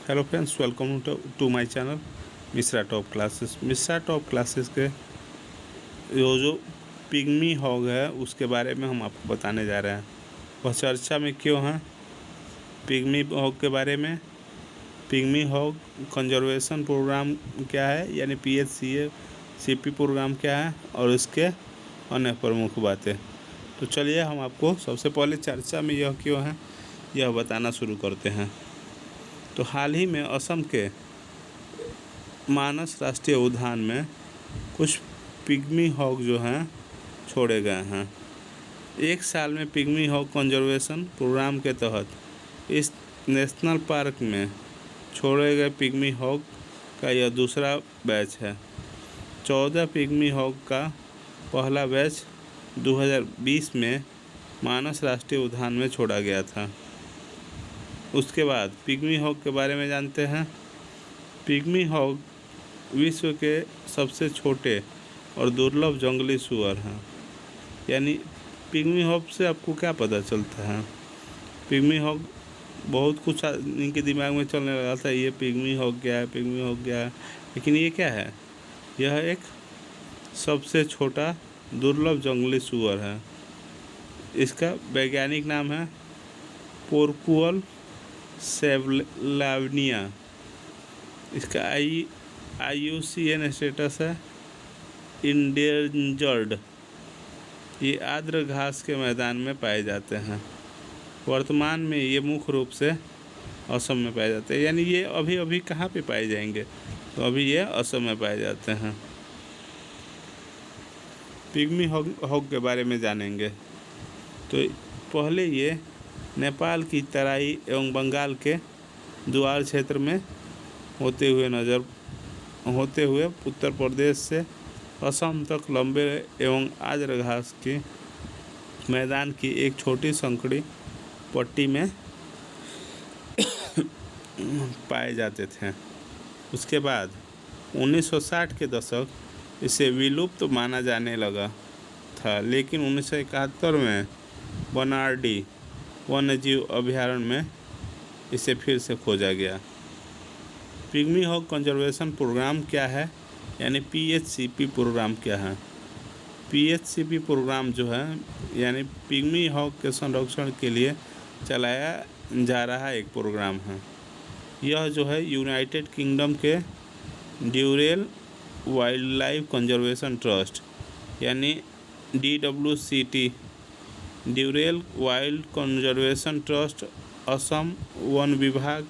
Hello friends, welcome to my channel Mishra top classes. Mishra top classes के जो pygmy hog है उसके बारे में हम आपको बताने जा रहे हैं। वह चर्चा में क्यों हैं पिग्मी हॉग के बारे में। पिग्मी हॉग कंजर्वेशन प्रोग्राम क्या है, यानी PHCA-CP प्रोग्राम क्या है, और इसके अन्य प्रमुख बातें। तो चलिए हम आपको सबसे पहले चर्चा में यह क्यों है यह बताना शुरू करते हैं। तो हाल ही में असम के मानस राष्ट्रीय उद्यान में कुछ पिग्मी हॉग जो हैं छोड़े गए हैं। एक साल में पिग्मी हॉग कंजर्वेशन प्रोग्राम के तहत इस नेशनल पार्क में छोड़े गए पिग्मी हॉग का यह दूसरा बैच है। 14 पिग्मी हॉग का पहला बैच 2020 में मानस राष्ट्रीय उद्यान में छोड़ा गया था। उसके बाद पिग्मी हॉग के बारे में जानते हैं। पिग्मी हॉग विश्व के सबसे छोटे और दुर्लभ जंगली सूअर हैं। यानी पिग्मी हॉग से आपको क्या पता चलता है? पिग्मी हॉग बहुत कुछ इनके दिमाग में चलने लगा था, ये पिग्मी हॉग क्या है, पिग्मी हॉग क्या है, लेकिन ये क्या है? यह एक सबसे छोटा दुर्लभ जंगली सूअर है। इसका वैज्ञानिक नाम है पोर्कुअल सेवलाविनिया। इसका IUCN स्टेटस है इंडेंजर्ड। ये आर्द्र घास के मैदान में पाए जाते हैं। वर्तमान में ये मुख्य रूप से असम में पाए जाते हैं। यानी ये अभी कहाँ पे पाए जाएंगे? तो अभी ये असम में पाए जाते हैं। पिग्मी हॉग के बारे में जानेंगे। तो पहले ये नेपाल की तराई एवं बंगाल के द्वार क्षेत्र में होते हुए उत्तर प्रदेश से असम तक लंबे एवं आर्द्र घास के मैदान की एक छोटी संकरी पट्टी में पाए जाते थे। उसके बाद 1960 के दशक इसे विलुप्त माना जाने लगा था, लेकिन 1971 में बनारडी वन्यजीव अभयारण्य में इसे फिर से खोजा गया। पिग्मी हॉग कंजर्वेशन प्रोग्राम क्या है, यानी PHCP प्रोग्राम क्या है? PHCP प्रोग्राम जो है यानी पिग्मी हॉग के संरक्षण के लिए चलाया जा रहा एक प्रोग्राम है। यह जो है यूनाइटेड किंगडम के Durrell wildlife conservation trust यानी DWCT Durrell wild conservation trust, Assam वन विभाग,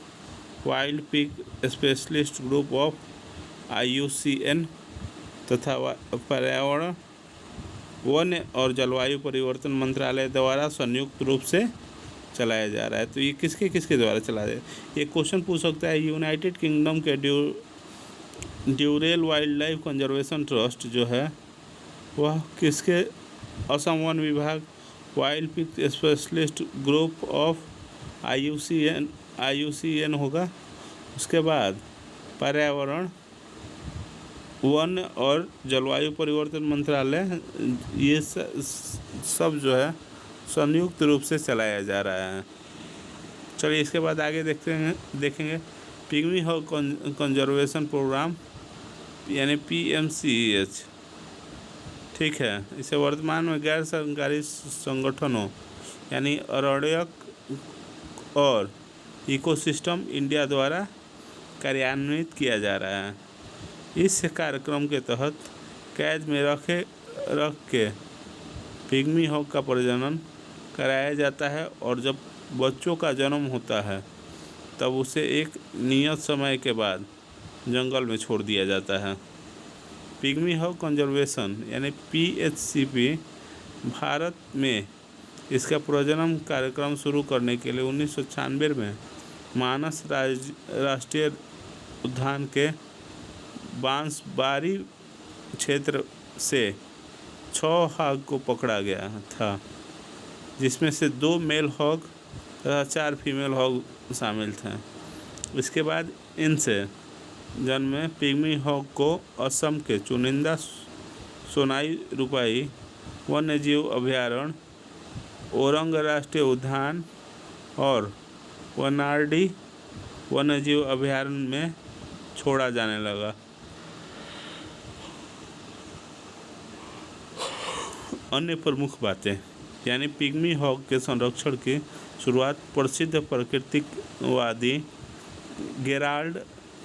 wild pig specialist group of IUCN तथा पर्यावरण, वन और जलवायु परिवर्तन मंत्रालय द्वारा संयुक्त रूप से चलाया जा रहा है। तो ये किसके किसके द्वारा चलाया जाए? ये क्वेश्चन पूछ सकता है। यूनाइटेड किंगडम के Durrell wildlife conservation trust जो है वह किसके? असम वन विभाग, wild pig specialist group of IUCN होगा। उसके बाद पर्यावरण, वन और जलवायु परिवर्तन मंत्रालय, ये सब जो है संयुक्त रूप से चलाया जा रहा है। चलिए इसके बाद आगे देखेंगे पिग्मी हॉग कंजर्वेशन प्रोग्राम यानी PMCH। ठीक है, इसे वर्तमान में गैर सरकारी संगठनों यानी अरण्यक और इकोसिस्टम इंडिया द्वारा कार्यान्वित किया जा रहा है। इस कार्यक्रम के तहत कैद में रख के पिग्मी हॉग का प्रजनन कराया जाता है और जब बच्चों का जन्म होता है तब उसे एक नियत समय के बाद जंगल में छोड़ दिया जाता है। पिग्मी हॉग कंजर्वेशन यानी PHCP भारत में इसका प्रजनन कार्यक्रम शुरू करने के लिए 1996 में मानस राष्ट्रीय उद्यान के बांसबारी क्षेत्र से 6 हॉग को पकड़ा गया था, जिसमें से 2 मेल हॉग तथा 4 फीमेल हॉग शामिल थे। इसके बाद इनसे जन्मे पिग्मी हॉग को असम के चुनिंदा सोनाई रुपाई वन्यजीव अभयारण्य, ओरंग राष्ट्रीय उद्यान और वनार्डी वन्यजीव अभयारण्य में छोड़ा जाने लगा। अन्य प्रमुख बातें, यानी पिग्मी हॉग के संरक्षण की शुरुआत प्रसिद्ध प्रकृतिवादी गेराल्ड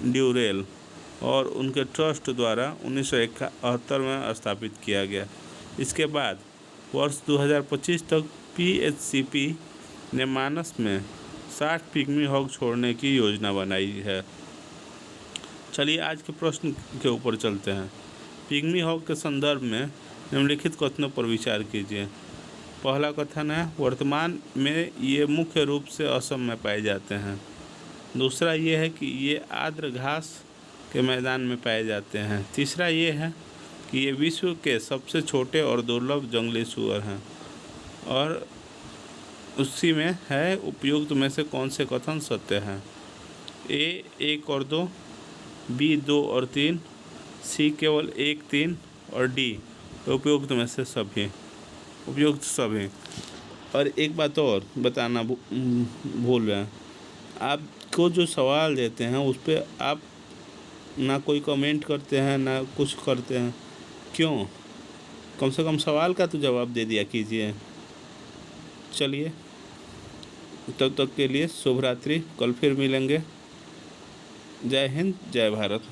ड्यूरेल और उनके ट्रस्ट द्वारा 1971 में स्थापित किया गया। इसके बाद वर्ष 2025 तक PHCP ने मानस में 60 पिग्मी हॉग छोड़ने की योजना बनाई है। चलिए आज के प्रश्न के ऊपर चलते हैं। पिग्मी हॉग के संदर्भ में निम्नलिखित कथनों पर विचार कीजिए। पहला कथन है, वर्तमान में ये मुख्य रूप से असम में पाए जाते हैं। दूसरा ये है कि ये आर्द्र घास के मैदान में पाए जाते हैं। तीसरा ये है कि ये विश्व के सबसे छोटे और दुर्लभ जंगली सूअर हैं। और उसी में है उपयुक्त में से कौन से कथन सत्य हैं? A 1 और 2, B 2 और 3, C केवल 1 3 और D उपयुक्त में से सभी, उपयुक्त सभी। और एक बात और बताना भूल रहे हैं, आपको जो सवाल देते हैं उस पर आप ना कोई कमेंट करते हैं ना कुछ करते हैं, क्यों? कम से कम सवाल का तो जवाब दे दिया कीजिए। चलिए तब तक के लिए शुभ रात्रि, कल फिर मिलेंगे। जय हिंद, जय भारत।